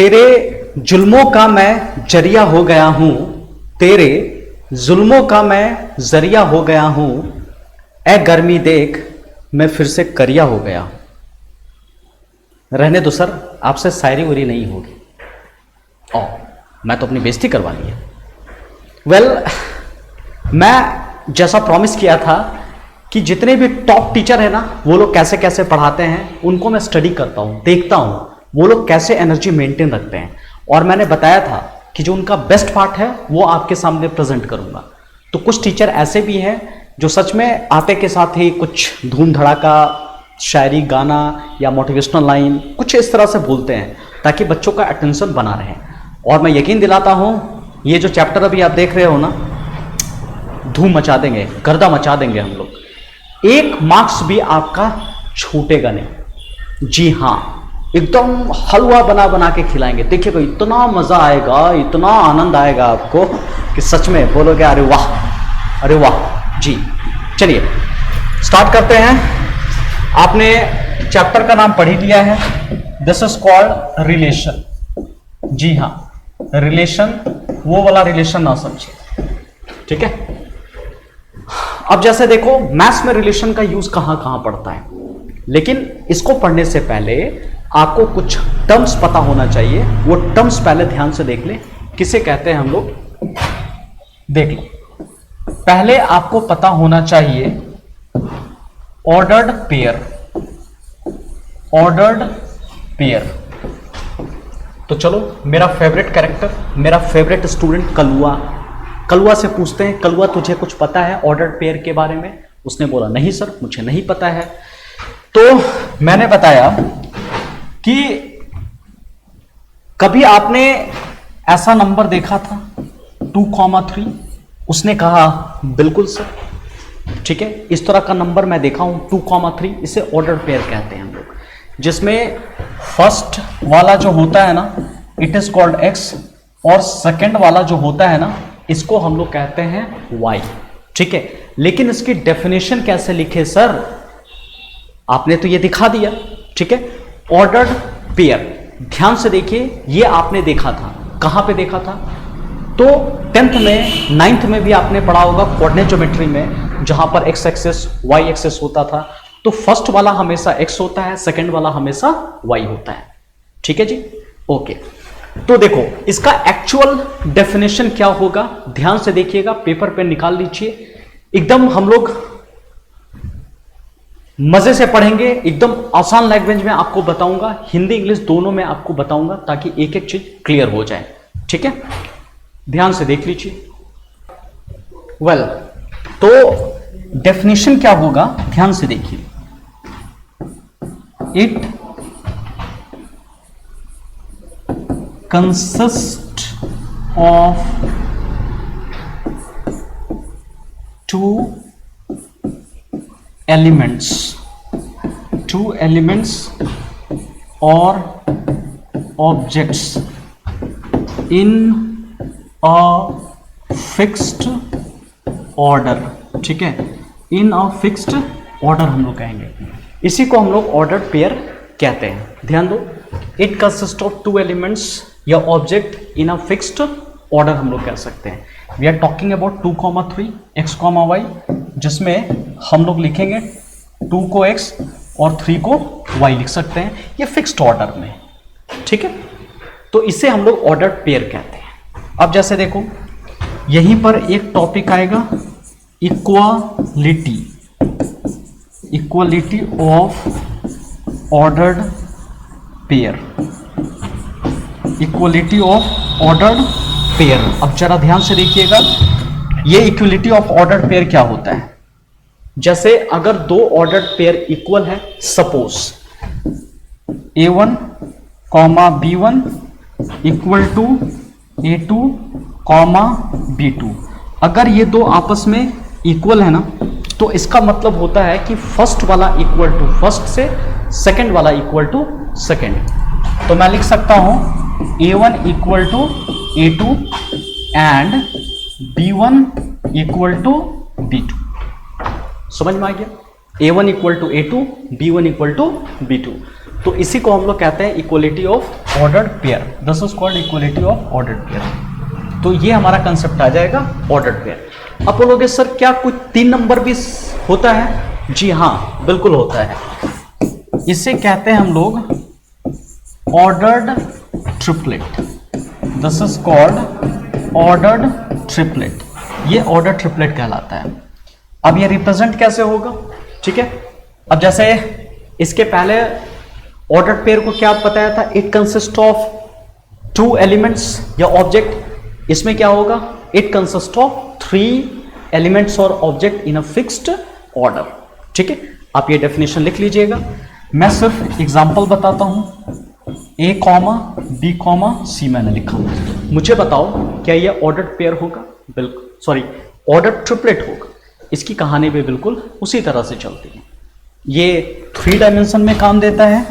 तेरे जुल्मों का मैं जरिया हो गया हूं, तेरे जुल्मों का मैं जरिया हो गया हूं, ए गर्मी देख मैं फिर से करिया हो गया। रहने दो सर, आपसे शायरी उरी नहीं होगी। ओ, मैं तो अपनी बेइज्जती करवा ली है। मैं जैसा प्रॉमिस किया था कि जितने भी टॉप टीचर है ना, वो लोग कैसे कैसे पढ़ाते हैं उनको मैं स्टडी करता हूं, देखता हूं वो लोग कैसे एनर्जी मेंटेन रखते हैं। और मैंने बताया था कि जो उनका बेस्ट पार्ट है वो आपके सामने प्रेजेंट करूंगा। तो कुछ टीचर ऐसे भी हैं जो सच में आते के साथ ही कुछ धूम धड़ाका शायरी, गाना या मोटिवेशनल लाइन कुछ इस तरह से बोलते हैं ताकि बच्चों का अटेंशन बना रहे। और मैं यकीन दिलाता हूं ये जो चैप्टर अभी आप देख रहे हो ना, धूम मचा देंगे, गर्दा मचा देंगे हम लोग। एक मार्क्स भी आपका छूटेगा नहीं। जी हाँ, एकदम हलवा बना बना के खिलाएंगे। देखिएगा इतना मजा आएगा, इतना आनंद आएगा आपको कि सच में बोलोगे अरे वाह, अरे वाह। जी चलिए स्टार्ट करते हैं। आपने चैप्टर का नाम पढ़ ही लिया है, दिस इज कॉल्ड रिलेशन। जी हाँ, रिलेशन, वो वाला रिलेशन ना समझिए, ठीक है। अब जैसे देखो मैथ्स में रिलेशन का यूज कहां कहां पड़ता है, लेकिन इसको पढ़ने से पहले आपको कुछ टर्म्स पता होना चाहिए। वो टर्म्स पहले ध्यान से देख ले, किसे कहते हैं हम लोग, देख लो। पहले आपको पता होना चाहिए ऑर्डर्ड पेयर, ऑर्डर्ड पेयर। तो चलो, मेरा फेवरेट कैरेक्टर, मेरा फेवरेट स्टूडेंट कलुआ, कलुआ से पूछते हैं, कलुआ तुझे कुछ पता है ऑर्डर्ड पेयर के बारे में? उसने बोला नहीं सर, मुझे नहीं पता है। तो मैंने बताया कि कभी आपने ऐसा नंबर देखा था 2,3? उसने कहा बिल्कुल सर, ठीक है। इस तरह का नंबर मैं देखा हूं 2,3, इसे ऑर्डर्ड पेयर कहते हैं हम लोग, जिसमें फर्स्ट वाला जो होता है ना इट इज कॉल्ड एक्स, और सेकंड वाला जो होता है ना इसको हम लोग कहते हैं वाई, ठीक है। लेकिन इसकी डेफिनेशन कैसे लिखे सर? आपने तो ये दिखा दिया, ठीक है। ऑर्डर्ड पेयर, ध्यान से देखिए, ये आपने देखा था, कहां पे देखा था? तो 10th में 9th में भी आपने पढ़ा होगा कोऑर्डिनेट ज्योमेट्री में, जहां पर एक्स एक्सिस वाई एक्सिस होता था। तो फर्स्ट वाला हमेशा एक्स होता है, सेकंड वाला हमेशा वाई होता है, ठीक है जी, ओके। तो देखो इसका एक्चुअल डेफिनेशन क्या होगा, ध्यान से देखिएगा, पेपर पे निकाल लीजिए। एकदम हम लोग मजे से पढ़ेंगे, एकदम आसान लैंग्वेज में आपको बताऊंगा, हिंदी इंग्लिश दोनों में आपको बताऊंगा ताकि एक एक चीज क्लियर हो जाए, ठीक है। ध्यान से देख लीजिए। वेल, तो डेफिनेशन क्या होगा, ध्यान से देखिए। It consist of two elements or objects in a fixed order, ठीक है। in a fixed order हम लोग कहेंगे, इसी को हम लोग ऑर्डर्ड पेयर कहते हैं। ध्यान दो, इट कंसिस्ट ऑफ 2 elements या object in a fixed order हम लोग कह सकते हैं। We are talking about 2,3 x, y, जिसमें हम लोग लिखेंगे 2 को x और 3 को y लिख सकते हैं, ये फिक्स्ड ऑर्डर में, ठीक है। तो इसे हम लोग ऑर्डर्ड पेयर कहते हैं। अब जैसे देखो यहीं पर एक टॉपिक आएगा, equality, equality of ordered pair, equality of ordered pair. अब जरा ध्यान से देखिएगा, ये इक्वलिटी ऑफ ऑर्डर्ड पेयर क्या होता है? जैसे अगर 2 ऑर्डर्ड पेयर इक्वल है, suppose A1, B1 equal to A2, B2, अगर ये दो आपस में इक्वल है ना, तो इसका मतलब होता है कि फर्स्ट वाला इक्वल टू फर्स्ट से, सेकंड वाला इक्वल टू सेकंड। तो मैं लिख सकता हूं A1 equal to A2 and B1 equal to B2। समझ में आ गया? A1 equal to A2, B1 equal to B2। तो इसी को हम लोग कहते हैं equality of ordered pair. This is called equality of ordered pair. तो ये हमारा कंसेप्ट आ जाएगा ऑर्डर्ड पेयर। अब बोलोगे सर क्या कुछ 3 नंबर भी होता है? जी हाँ, बिल्कुल होता है। इसे कहते हैं हम लोग ordered triplet. This is called ordered triplet. ये ऑर्डर ट्रिपलेट कहलाता है। अब ये रिप्रेजेंट कैसे होगा? ठीक है, अब जैसे इसके पहले ऑर्डर्ड पेयर को क्या बताया था? इट कंसिस्ट ऑफ 2 एलिमेंट्स या ऑब्जेक्ट। इसमें क्या होगा? इट कंसिस्ट ऑफ 3 एलिमेंट्स और object in a fixed order. ठीक है, आप ये डेफिनेशन लिख लीजिएगा। मैं सिर्फ एग्जांपल बताता हूं। A comma B comma C मैंने लिखा। मुझे बताओ क्या ये ऑर्डर्ड पेयर होगा? बिल्कुल, सॉरी, ऑर्डर्ड ट्रिपलेट होगा। इसकी कहानी भी बिल्कुल उसी तरह से चलती है। ये 3 डायमेंशन में काम देता है,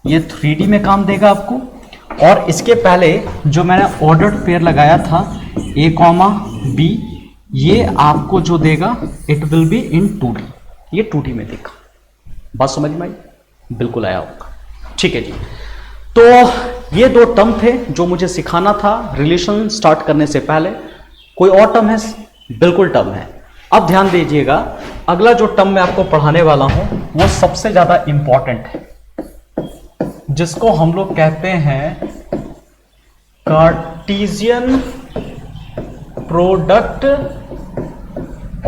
ये 3D में काम देगा आपको। और इसके पहले जो मैंने ऑर्डर्ड पेयर लगाया था A कॉमा B, ये आपको जो देगा it will be in 2D। ये 2D में देगा। बात समझ में आई? बिल्कुल आया होगा। ठीक है जी, तो ये 2 टर्म थे जो मुझे सिखाना था रिलेशन स्टार्ट करने से पहले। कोई और टर्म है? बिल्कुल टर्म है। अब ध्यान दीजिएगा, अगला जो टर्म मैं आपको पढ़ाने वाला हूं वो सबसे ज्यादा इंपॉर्टेंट है, जिसको हम लोग कहते हैं कार्टेशियन प्रोडक्ट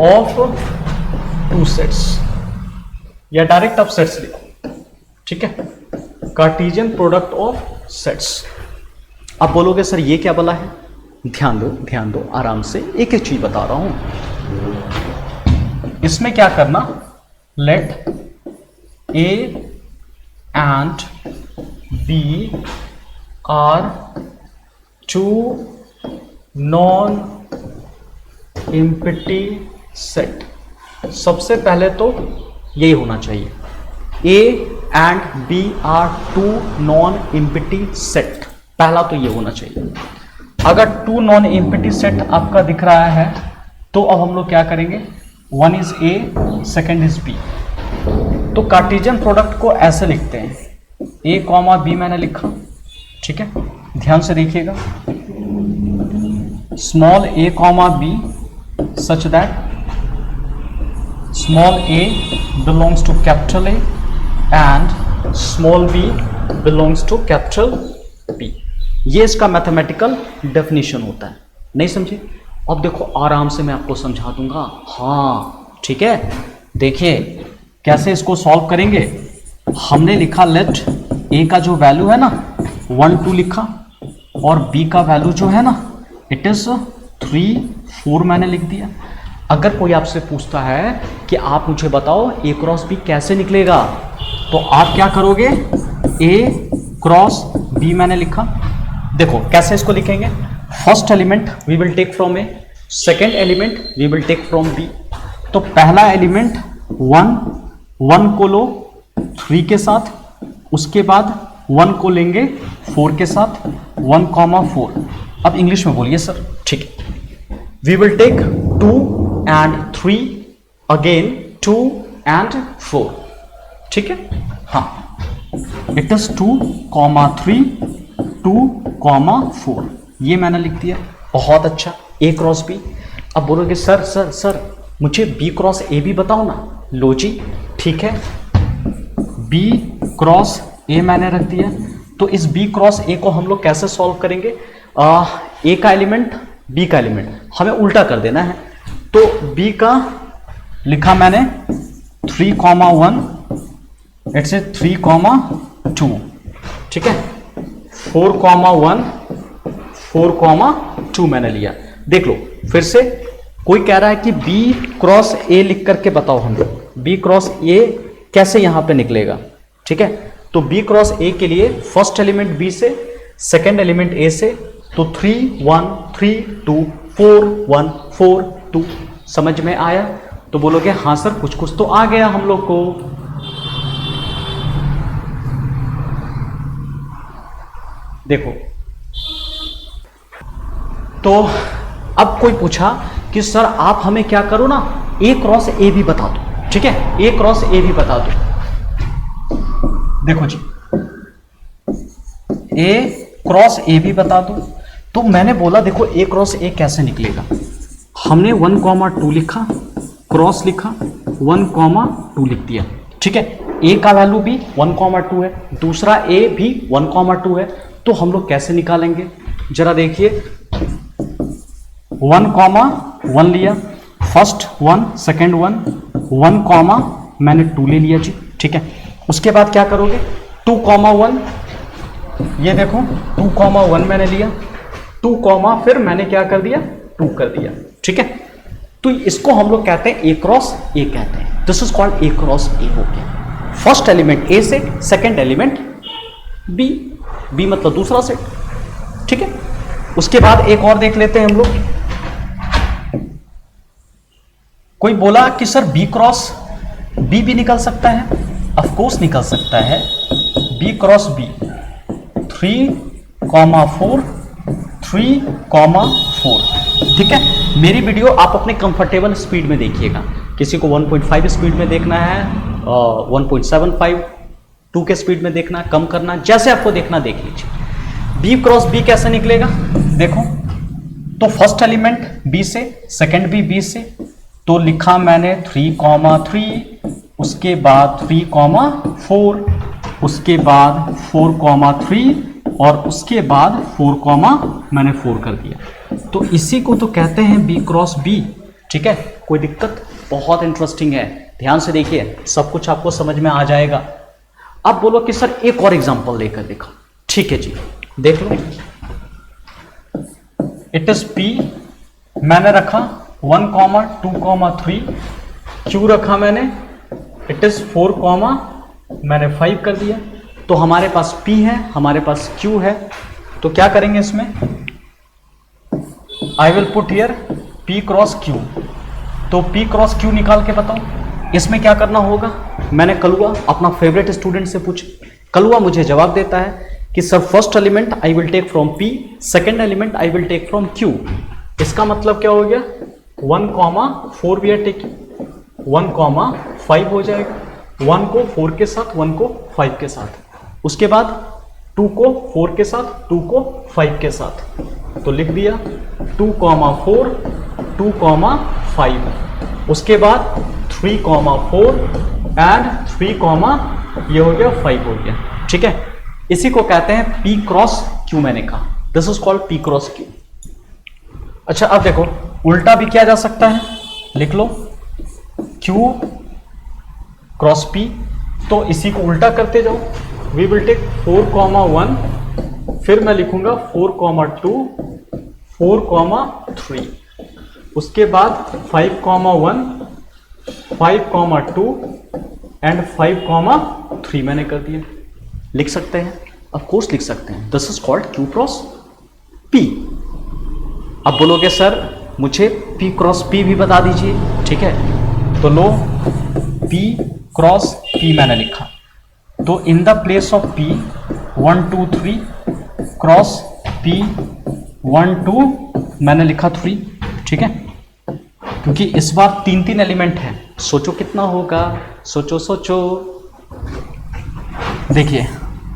ऑफ 2 सेट्स, या डायरेक्ट आप सेट्स लिखो। ठीक है, कार्टेशियन प्रोडक्ट ऑफ सेट्स। आप बोलोगे सर ये क्या बोला है? ध्यान दो आराम से, एक एक चीज बता रहा हूं। इसमें क्या करना? Let A and B are 2 non empty set. सबसे पहले तो यही होना चाहिए, A and B are 2 non empty set. पहला तो ये होना चाहिए। अगर 2 नॉन एम्प्टी सेट आपका दिख रहा है तो अब हम लोग क्या करेंगे? 1 is A, second is B। तो कार्टेशियन प्रोडक्ट को ऐसे लिखते हैं, A कॉमा B मैंने लिखा। ठीक है, ध्यान से देखिएगा, small a comma B such that small a belongs to capital A and small b belongs to capital B। ये इसका मैथमेटिकल डेफिनेशन होता है। नहीं समझे? अब देखो आराम से मैं आपको समझा दूंगा। हाँ ठीक है, देखिए कैसे इसको सॉल्व करेंगे। हमने लिखा लेट a का जो वैल्यू है ना 1 2 लिखा, और b का वैल्यू जो है ना इट इज 3 4 मैंने लिख दिया। अगर कोई आपसे पूछता है कि आप मुझे बताओ a क्रॉस b कैसे निकलेगा, तो आप क्या करोगे? a क्रॉस b मैंने लिखा। देखो कैसे इसको लिखेंगे। First element we will take from a, second element we will take from b। तो पहला एलिमेंट 1 को लो 3 के साथ, उसके बाद 1 को लेंगे 4 के साथ, 1 कॉमा 4। अब इंग्लिश में बोलिए सर। ठीक है, we will take 2 and 3 again 2 and 4। ठीक है, हाँ इट इज 2 कॉमा 3 2 कॉमा 4, ये मैंने लिख दिया। बहुत अच्छा, a क्रॉस b। अब बोलोगे सर सर सर मुझे b क्रॉस a भी बताओ ना। लो जी ठीक है, b क्रॉस a मैंने रख दिया। तो इस b क्रॉस a को हम लोग कैसे सॉल्व करेंगे? a का एलिमेंट b का एलिमेंट हमें उल्टा कर देना है। तो b का लिखा मैंने 3 कॉमा 1, इट्स 3 कॉमा 2। ठीक है, 4 कॉमा 1 4 कॉमा 2 मैंने लिया। देख लो फिर से, कोई कह रहा है कि b क्रॉस a लिख करके बताओ हमें b क्रॉस a कैसे यहां पे निकलेगा। ठीक है, तो b क्रॉस a के लिए फर्स्ट एलिमेंट b से, सेकेंड एलिमेंट a से, तो 3 1 3 2 4 1 4 2। समझ में आया? तो बोलोगे हाँ सर कुछ कुछ तो आ गया हम लोग को। देखो तो अब कोई पूछा कि सर आप हमें क्या करो ना, a क्रॉस a भी बता दो। ठीक है, a क्रॉस a भी बता दो। देखो जी, ए क्रॉस ए भी बता दो। तो मैंने बोला देखो ए क्रॉस ए कैसे निकलेगा, हमने 1,2 लिखा, क्रॉस लिखा, 1,2 लिख दिया, ठीक है। ए का वैल्यू भी 1,2 है, दूसरा ए भी 1,2 है, तो हम लोग कैसे निकालेंगे जरा देखिए। 1,1 लिया, फर्स्ट 1 सेकेंड 1 मैंने 2 ले लिया जी, ठीक है। उसके बाद क्या करोगे, 2,1, ये देखो 2,1 मैंने लिया, 2 फिर मैंने क्या कर दिया, 2 कर दिया, ठीक है। तो इसको हम लोग कहते हैं ए क्रॉस ए कहते हैं। This is called A cross A हो गया। First element A set, second element B, B मतलब दूसरा सेट, ठीक है। उसके बाद एक और देख लेते हैं हम लोग। कोई बोला कि सर बी क्रॉस बी भी निकल सकता है, ऑफ कोर्स निकल सकता है, बी क्रॉस बी, 3,4 3,4, ठीक है। मेरी वीडियो आप अपने कंफर्टेबल स्पीड में देखिएगा, किसी को 1.5 स्पीड में देखना है, 1.75 2 के स्पीड में देखना, कम करना, जैसे आपको देखना देख लीजिए। बी क्रॉस बी कैसे निकलेगा, देखो तो फर्स्ट एलिमेंट बी से, सेकंड भी बी से, तो लिखा मैंने 3,3, उसके बाद 3,4, उसके बाद 4,3 और उसके बाद 4, 4 कर दिया। तो इसी को तो कहते हैं बी क्रॉस बी, ठीक है। कोई दिक्कत, बहुत इंटरेस्टिंग है, ध्यान से देखिए, सब कुछ आपको समझ में आ जाएगा। अब बोलो कि सर एक और एग्जांपल लेकर देखो, ठीक है जी, देख लो। इट इज पी, मैंने रखा 1,2,3, क्यू रखा मैंने, इट इज 4, मैंने 5 कर दिया। तो हमारे पास P है, हमारे पास Q है, तो क्या करेंगे इसमें, I will put here P cross Q। तो P क्रॉस Q निकाल के बताओ इसमें क्या करना होगा। मैंने कलुआ अपना फेवरेट स्टूडेंट से पूछा, कलुआ मुझे जवाब देता है कि sir first element I will take from P, second element I will take from Q। इसका मतलब क्या हो गया, 1,4 भी है टेकिंग, 1,5 हो जाएगा, 1 को 4 के साथ, 1 को 5 के साथ, उसके बाद 2 को 4 के साथ, 2 को 5 के साथ, तो लिख दिया 2,4 2,5, उसके बाद 3,4 एंड 3, ये हो गया 5 हो गया, ठीक है। इसी को कहते हैं P क्रॉस Q, मैंने कहा this is called P cross Q। अच्छा अब देखो उल्टा भी किया जा सकता है, लिख लो Q क्रॉस P, तो इसी को उल्टा करते जाओ, वी विल टेक 4,1, फिर मैं लिखूंगा 4,2 4,3, उसके बाद 5,1 5,2 एंड 5,3 मैंने कर दिया। लिख सकते हैं, ऑफ कोर्स लिख सकते हैं, this is called Q cross P। अब बोलोगे सर मुझे P क्रॉस P भी बता दीजिए, ठीक है। तो लो P क्रॉस P मैंने लिखा, तो in the place of P 1 2 3 cross P 1 2 मैंने लिखा 3, ठीक है, क्योंकि इस बार 3 एलिमेंट है। सोचो कितना होगा, सोचो सोचो, देखिए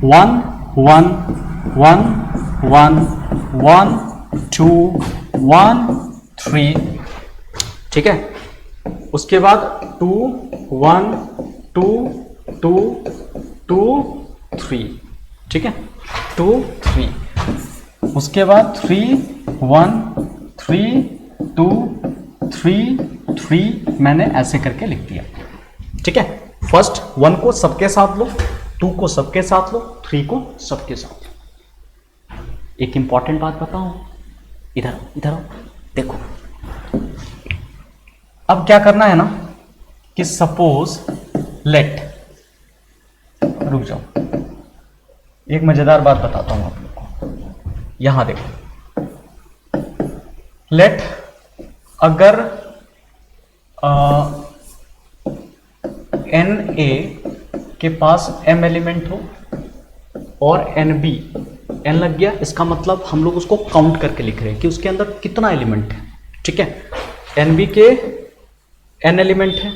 1 1 1 1 1 2 1 3, ठीक है। उसके बाद 2 1 2 2 2 3, ठीक है, 2 3, उसके बाद 3 1 3 2 3 3 मैंने ऐसे करके लिख दिया, ठीक है। फर्स्ट 1 को सबके साथ लो, 2 को सबके साथ लो, 3 को सबके साथ लो। एक इंपॉर्टेंट बात बताऊं, इधर इधर देखो, अब क्या करना है ना कि सपोज लेट, रुक जाओ, एक मजेदार बात बताता हूं आप लोग को, यहां देखो, लेट अगर एन ए के पास m एलिमेंट हो और एन बी, एन लग गया, इसका मतलब हम लोग उसको काउंट करके लिख रहे हैं कि उसके अंदर कितना एलिमेंट है, ठीक है। एन बी के n एलिमेंट है,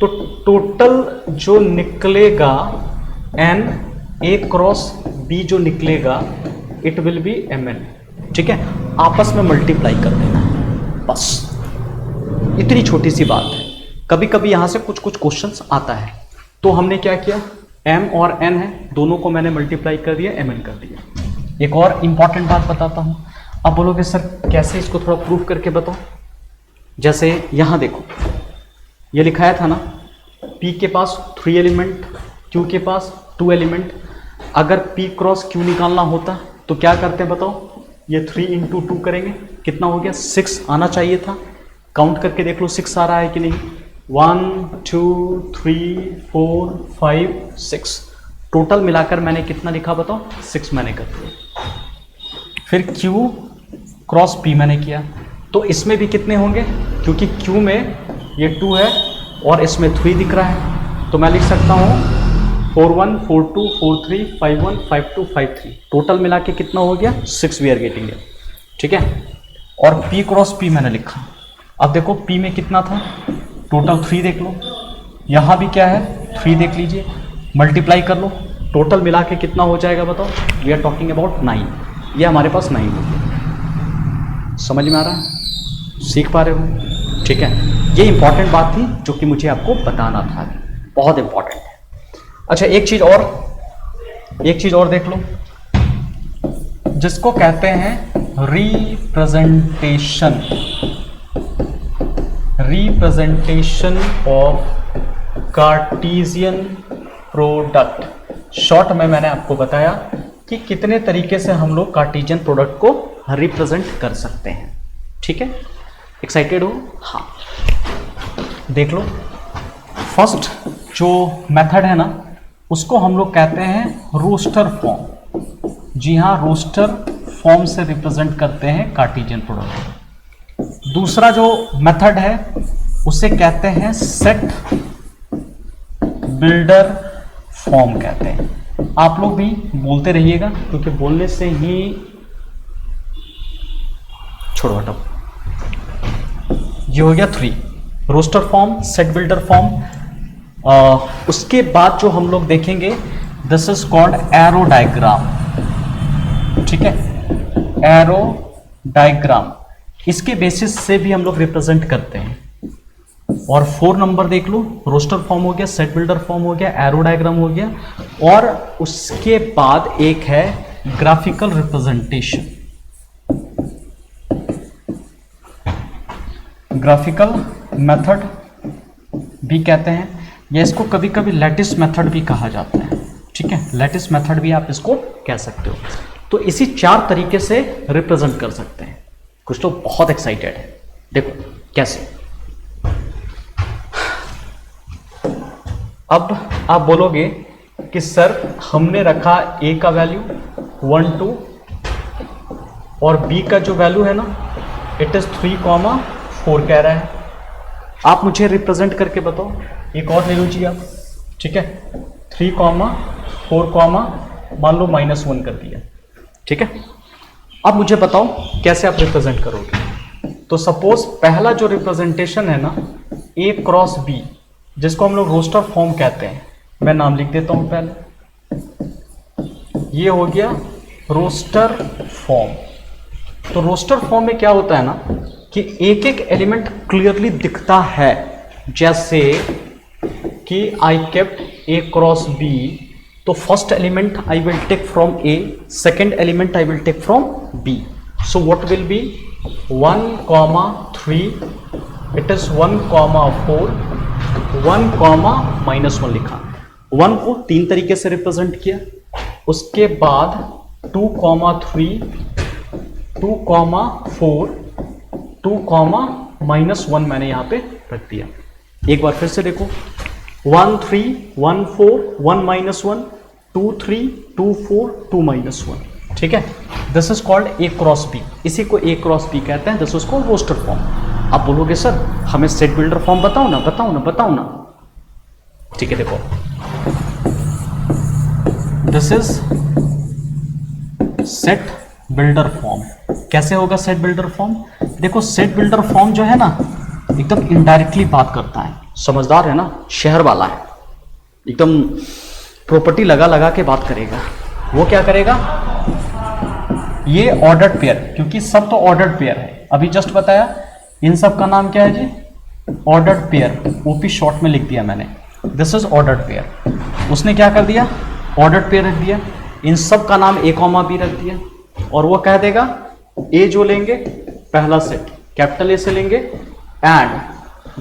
तो टोटल जो निकलेगा एन ए क्रॉस बी जो निकलेगा it will be M N, ठीक है, आपस में मल्टीप्लाई कर देना है, बस इतनी छोटी सी बात है। कभी कभी यहां से कुछ कुछ क्वेश्चंस आता है, तो हमने क्या किया, m और n है, दोनों को मैंने मल्टीप्लाई कर दिया, mn कर दिया। एक और इंपॉर्टेंट बात बताता हूं, अब बोलोगे सर कैसे, इसको थोड़ा प्रूफ करके बताओ। जैसे यहां देखो, ये लिखाया था ना, p के पास 3 एलिमेंट, q के पास 2 एलिमेंट। अगर p क्रॉस q निकालना होता तो क्या करते हैं बताओ, ये 3 इंटू 2 करेंगे, कितना हो गया, 6 आना चाहिए था। काउंट करके देख लो 6 आ रहा है कि नहीं, 1 2 3 4 5 6, टोटल मिलाकर मैंने कितना लिखा बताओ, 6 मैंने कर दिया। फिर q क्रॉस p मैंने किया, तो इसमें भी कितने होंगे, क्योंकि q में ये 2 है और इसमें 3 दिख रहा है, तो मैं लिख सकता हूँ 4 1 4 2 4 3 5 1 5 2 5 3, टोटल मिला के कितना हो गया, 6 वी आर गेटिंग है, ठीक है। और p क्रॉस p मैंने लिखा, अब देखो p में कितना था, टोटल 3 देख लो, यहाँ भी क्या है 3 देख लीजिए, मल्टीप्लाई कर लो, टोटल मिला के कितना हो जाएगा बताओ, वी आर टॉकिंग अबाउट 9, ये हमारे पास 9 हो गया। समझ में आ रहा है, सीख पा रहे हो, ठीक है। ये इंपॉर्टेंट बात थी जो कि मुझे आपको बताना था, बहुत इंपॉर्टेंट है। अच्छा एक चीज और देख लो, जिसको कहते हैं representation of Cartesian product. Short में मैंने आपको बताया कि कितने तरीके से हम लोग कार्टेशियन प्रोडक्ट को रिप्रेजेंट कर सकते हैं, ठीक है। एक्साइटेड हो, हाँ देख लो। फर्स्ट जो मेथड है ना, उसको हम लोग कहते हैं रोस्टर फॉर्म। जी हाँ, रोस्टर फॉर्म से रिप्रेजेंट करते हैं कार्टेशियन प्रोडक्ट। दूसरा जो मेथड है उसे कहते हैं सेट बिल्डर फॉर्म कहते हैं। आप लोग भी बोलते रहिएगा, क्योंकि बोलने से ही, छोड़ो हटो, ये हो गया 3, roster form, set builder form. उसके बाद जो हम लोग देखेंगे, this is called arrow diagram, ठीक है, एरो डायग्राम। इसके बेसिस से भी हम लोग रिप्रेजेंट करते हैं। और 4 नंबर देख लो, रोस्टर फॉर्म हो गया, सेट बिल्डर फॉर्म हो गया, एरो डायग्राम हो गया, और उसके बाद एक है ग्राफिकल रिप्रेजेंटेशन। ग्राफिकल मेथड भी कहते हैं, या इसको कभी कभी लैटिस मेथड भी कहा जाता है, ठीक है, लैटिस मेथड भी आप इसको कह सकते हो। तो इसी 4 तरीके से रिप्रेजेंट कर सकते हैं। कुछ तो बहुत एक्साइटेड है, देखो कैसे। अब आप बोलोगे कि सर हमने रखा a का वैल्यू 1 2 और b का जो वैल्यू है ना, इट इज 3,4 कह रहा है। आप मुझे रिप्रेजेंट करके बताओ, एक और ले लीजिए आप, ठीक है, 3,4, मान लो -1 कर दिया, ठीक है। अब मुझे बताओ कैसे आप रिप्रेजेंट करोगे। तो सपोज पहला जो रिप्रेजेंटेशन है ना, a क्रॉस b, जिसको हम लोग रोस्टर फॉर्म कहते हैं, मैं नाम लिख देता हूं पहले, ये हो गया रोस्टर फॉर्म। तो रोस्टर फॉर्म में क्या होता है ना, कि एक एक एलिमेंट क्लियरली दिखता है, जैसे कि I kept a cross b, तो first element I will take from a, second element I will take from b, so what will be 1,3, it is 1,4, 1,-1 लिखा, 1 को 3 तरीके से रिप्रेजेंट किया। उसके बाद 2,3, 2,4, 2,-1 मैंने यहां पे रख दिया। एक बार फिर से देखो, 1 3 1 4 1 -1 2 3 2 4 2 -1, ठीक है। This is called a cross b, इसी को a क्रॉस b कहते हैं। This is called roster form. आप बोलोगे सर हमें सेट बिल्डर फॉर्म बताओ ना, ठीक है। देखो, this is set builder form. कैसे होगा सेट बिल्डर फॉर्म? देखो, सेट बिल्डर फॉर्म जो है ना, एकदम इनडायरेक्टली बात करता है, समझदार है ना, शहर वाला है, एकदम प्रॉपर्टी लगा लगा के बात करेगा। वो क्या करेगा, ये ऑर्डर्ड पेयर, क्योंकि सब तो ऑर्डर्ड पेयर है, अभी जस्ट बताया इन सब का नाम क्या है जी, ऑर्डर्ड पेयर, ओपी शॉर्ट में लिख दिया मैंने, दिस इज ऑर्डर्ड पेयर। उसने क्या कर दिया, ऑर्डर्ड पेयर रख दिया, इन सब का नाम ए कॉमा बी रख दिया, और वो कह देगा ए जो लेंगे पहला सेट कैपिटल ए से लेंगे, एंड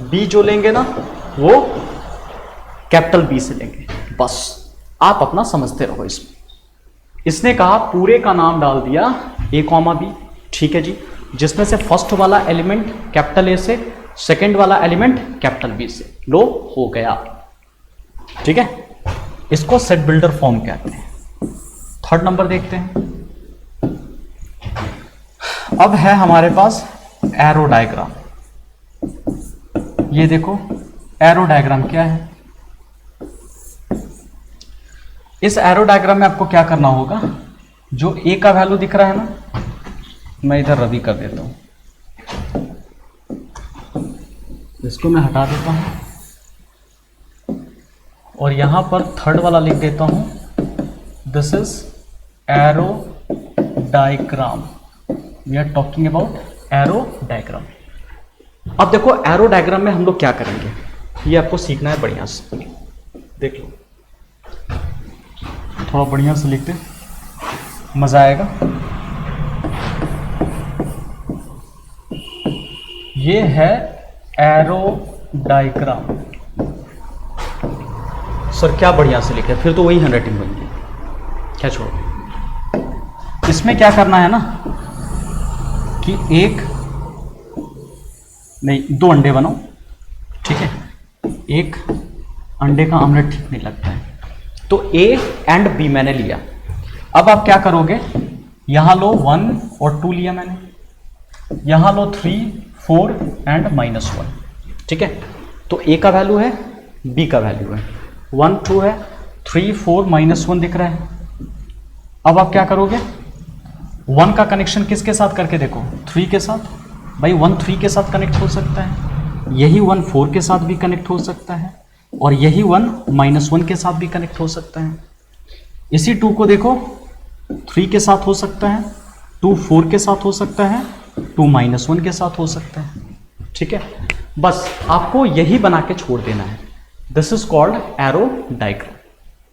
बी जो लेंगे ना वो कैपिटल बी से लेंगे। बस आप अपना समझते रहो इसमें। इसने कहा पूरे का नाम डाल दिया ए कॉमा बी, ठीक है जी, जिसमें से फर्स्ट वाला एलिमेंट कैपिटल ए से, सेकंड वाला एलिमेंट कैपिटल बी से, लो हो गया, ठीक है। इसको सेट बिल्डर फॉर्म कहते हैं। थर्ड नंबर देखते हैं। अब है हमारे पास एरो डायग्राम। ये देखो एरो डायग्राम क्या है। इस एरो डायग्राम में आपको क्या करना होगा, जो ए का वैल्यू दिख रहा है ना, मैं इधर रवि कर देता हूं, इसको मैं हटा देता हूं और यहां पर थर्ड वाला लिख देता हूं, this is arrow diagram, we are talking about arrow diagram. अब देखो एरो डायग्राम में हम लोग क्या करेंगे, ये आपको सीखना है बढ़िया से, देख लो थोड़ा बढ़िया से लिखते, मजा आएगा। ये है एरो डायग्राम। सर क्या बढ़िया से लिखे, फिर तो वही हैंडराइटिंग बन गई, क्या छोड़ो। इसमें क्या करना है ना कि एक नहीं दो अंडे बनाओ, ठीक है, एक अंडे का आमलेट ठीक नहीं लगता है, तो ए एंड बी मैंने लिया। अब आप क्या करोगे, यहां लो 1 और 2 लिया मैंने, यहां लो 3, 4 एंड -1, ठीक है। तो ए का वैल्यू है, बी का वैल्यू है, 1 2 है, 3 4 -1 दिख रहा है। अब आप क्या करोगे, 1 का कनेक्शन किसके साथ करके देखो, 3 के साथ। भाई 1 3 के साथ कनेक्ट हो सकता है, यही 1 4 के साथ भी कनेक्ट हो सकता है, और यही 1 -1 के साथ भी कनेक्ट हो सकता है। इसी 2 को देखो 3 के साथ हो सकता है, 2 4 के साथ हो सकता है, 2 -1 के साथ हो सकता है, ठीक है। बस आपको यही बना के छोड़ देना है, this is called arrow diagram,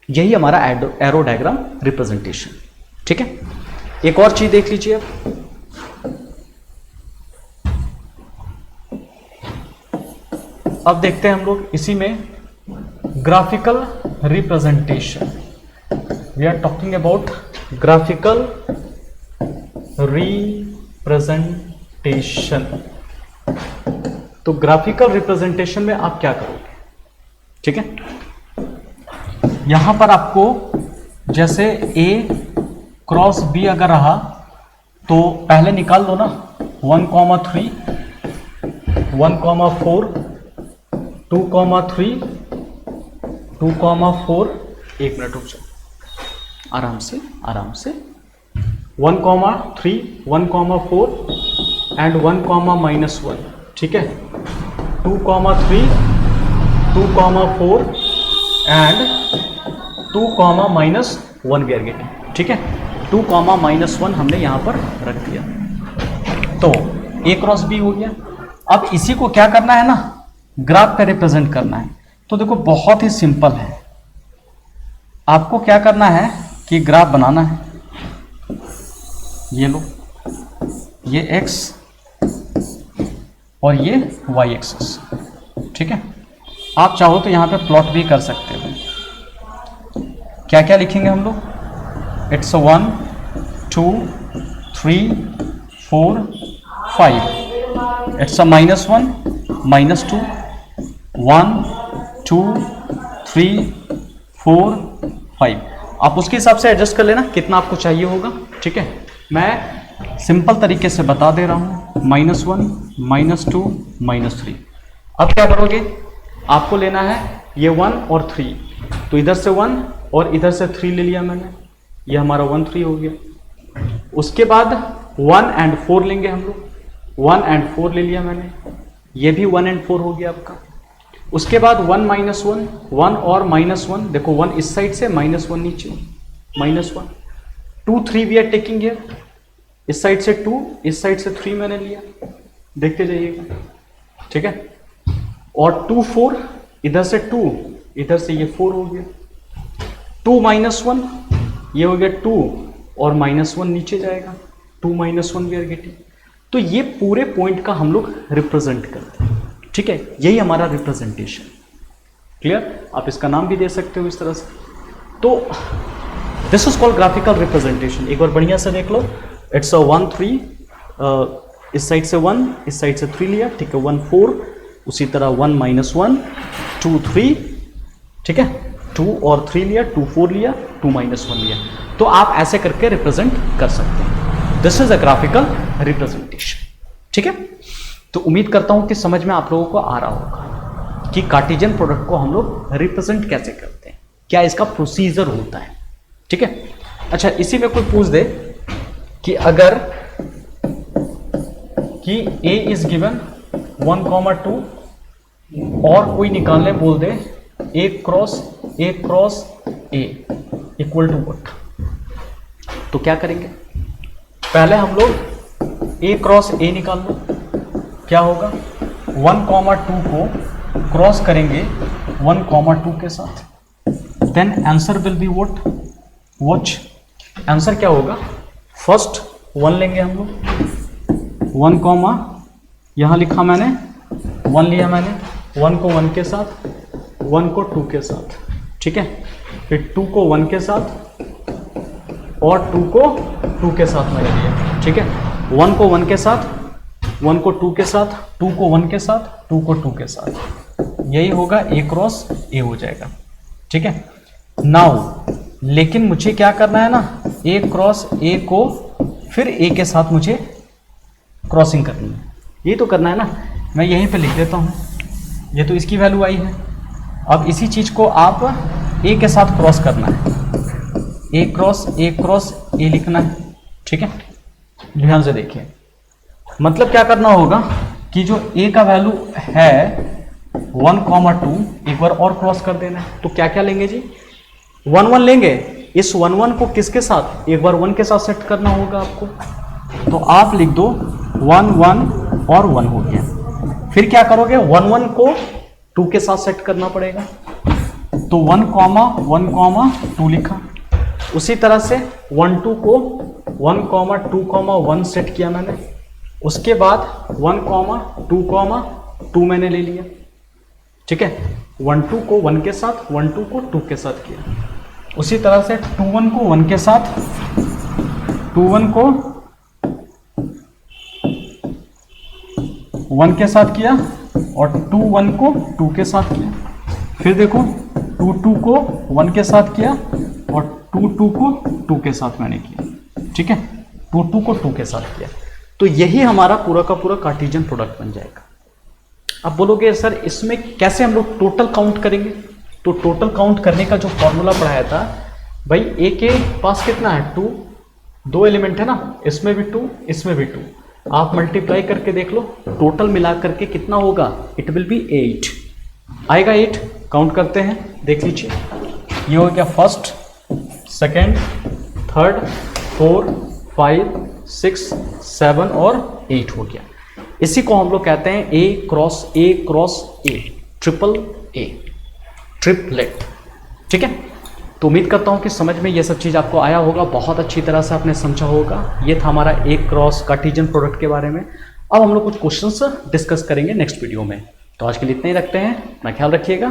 यही हमारा एरो डायग्राम रिप्रेजेंटेशन, ठीक है। एक और चीज देख लीजिए अब देखते हैं हम लोग इसी में graphical representation, we are talking about graphical representation. तो ग्राफिकल रिप्रेजेंटेशन में आप क्या करोगे, ठीक है। यहां पर आपको जैसे A क्रॉस B अगर रहा तो पहले निकाल दो ना, 1 3, 1 4, 2 3, 2 4, एक मिनट रुक जाओ, आराम से आराम से, 1 3, 1 4 एंड 1 -1, ठीक है, 2 3, 2 4 एंड 2 -1 वी आर गेटिंग, ठीक है। 2 -1 हमने यहां पर रख दिया, तो A क्रॉस B हो गया। अब इसी को क्या करना है ना, ग्राफ पे रिप्रेजेंट करना है। तो देखो बहुत ही सिंपल है, आपको क्या करना है कि ग्राफ बनाना है, ये लो, ये x और ये y एक्सिस, ठीक है। आप चाहो तो यहां पे प्लॉट भी कर सकते हो। क्या क्या लिखेंगे हम लोग, इट्स 1 2 3 4 5, इट्स -1 -2 1 2 3 4 5। आप उसके हिसाब से एडजस्ट कर लेना कितना आपको चाहिए होगा, ठीक है। मैं सिंपल तरीके से बता दे रहा हूं, -1 -2 -3। अब क्या करोगे, आपको लेना है ये 1 और 3, तो इधर से 1 और इधर से 3 ले लिया मैंने, ये हमारा 1 3 हो गया। उसके बाद 1 एंड 4 लेंगे हम लोग, 1 एंड 4 ले लिया मैंने, ये भी 1 एंड 4 हो गया आपका। उसके बाद 1 माइनस 1, 1 और माइनस 1, देखो 1 इस साइड से, माइनस 1 नीचे, minus 1, 2 3 we are taking here, इस साइड से 2, इस साइड से 3 मैंने लिया, देखते जाइएगा, ठीक है। और 2 4, इधर से 2, इधर से ये 4 हो गया, 2 माइनस 1, ये हो गया 2 और माइनस 1 नीचे जाएगा, 2 माइनस 1 वी आर गेटिंग। तो ये पूरे पॉइंट का हम लोग रिप्रेजेंट करते हैं, ठीक है, यही हमारा रिप्रेजेंटेशन। क्लियर? आप इसका नाम भी दे सकते हो इस तरह से। तो this is called graphical representation. एक बार बढ़िया से देख लो, इट्स अ 1 3, इस साइड से 1, इस साइड से 3 लिया, ठीक है, 1 4, उसी तरह 1 माइनस 1, 2 3, ठीक है, 2 और 3 लिया, 2 4 लिया, 2 माइनस 1 लिया। तो आप ऐसे करके रिप्रेजेंट कर सकते हैं। This is a graphical representation, ठीक है। तो उम्मीद करता हूं कि समझ में आप लोगों को आ रहा होगा कि कार्टेशियन प्रोडक्ट को हम लोग रिप्रेजेंट कैसे करते हैं, क्या इसका प्रोसीजर होता है, ठीक है। अच्छा, इसी में कोई पूछ दे कि अगर कि a इज गिवन 1, 2 और कोई निकालने बोल दे a cross a equal to what, तो क्या करेंगे? पहले हम लोग a क्रॉस a निकाल लो, क्या होगा? 1, 2 को क्रॉस करेंगे 1, 2 के साथ, then answer will be what? Watch. Answer क्या होगा? फर्स्ट 1 लेंगे हम लोग, 1, यहां लिखा मैंने 1 लिया मैंने, 1 को 1 के साथ, 1 को 2 के साथ, ठीक है, फिर 2 को 1 के साथ और 2 को 2 के साथ मैंने लिया, ठीक है। 1 को 1 के साथ, 1 को 2 के साथ, 2 को 1 के साथ, 2 को 2 के साथ, यही होगा a क्रॉस a हो जाएगा, ठीक है। नाउ लेकिन मुझे क्या करना है ना, a क्रॉस a को फिर a के साथ मुझे क्रॉसिंग करनी है, ये तो करना है ना। मैं यहीं पे लिख देता हूँ, ये तो इसकी वैल्यू आई है। अब इसी चीज को आप a के साथ क्रॉस करना है, a क्रॉस a लिखना है, ठीक है। ध्यान से देखिए, मतलब क्या करना होगा कि जो a का वैल्यू है 1, 2 एक बार और क्रॉस कर देना है। तो क्या क्या लेंगे जी? 1 1 लेंगे, इस 1 1 को किसके साथ? एक बार 1 के साथ सेट करना होगा आपको, तो आप लिख दो 1 1 और 1 हो गया। फिर क्या करोगे? 1 1 को 2 के साथ सेट करना पड़ेगा, तो 1, 1, 2 लिखा। उसी तरह से 1 2 को 1, 2, 1 सेट किया मैंने, उसके बाद 1, 2, 2 मैंने ले लिया, ठीक है। 1 2 को 1 के साथ, 1 2 को 2 के साथ किया। उसी तरह से 2 1 को 1 के साथ, 2 1 को 1 के साथ किया और 2 1 को 2 के साथ किया। फिर देखो 2 2 को 1 के साथ किया और 2 2 को 2 के साथ मैंने किया, ठीक है। 2 2 को 2 के साथ किया। तो यही हमारा पूरा का पूरा कार्टेशियन प्रोडक्ट बन जाएगा। अब बोलोगे सर इसमें कैसे हम लोग टोटल काउंट करेंगे? तो टोटल काउंट करने का जो फॉर्मूला पढ़ाया था भाई, ए के पास कितना है? 2, 2 एलिमेंट है ना, इसमें भी 2, इसमें भी 2, आप मल्टीप्लाई करके देख लो, टोटल मिला करके कितना होगा? इट विल बी 8 आएगा। 8 काउंट करते हैं, देख लीजिए, ये हो गया फर्स्ट, सेकेंड, थर्ड, 4, 5, 6, 7 और 8 हो गया। इसी को हम लोग कहते हैं A cross A, triple A, triplet, ठीक है। तो उम्मीद करता हूँ कि समझ में ये सब चीज़ आपको आया होगा, बहुत अच्छी तरह से आपने समझा होगा। ये था हमारा A क्रॉस कार्टेशियन प्रोडक्ट के बारे में। अब हम लोग कुछ क्वेश्चंस डिस्कस करेंगे नेक्स्ट वीडियो में। तो आज के लिए इतना ही रखते हैं, अपना ख्याल रखिएगा,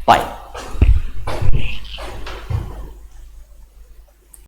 बाय।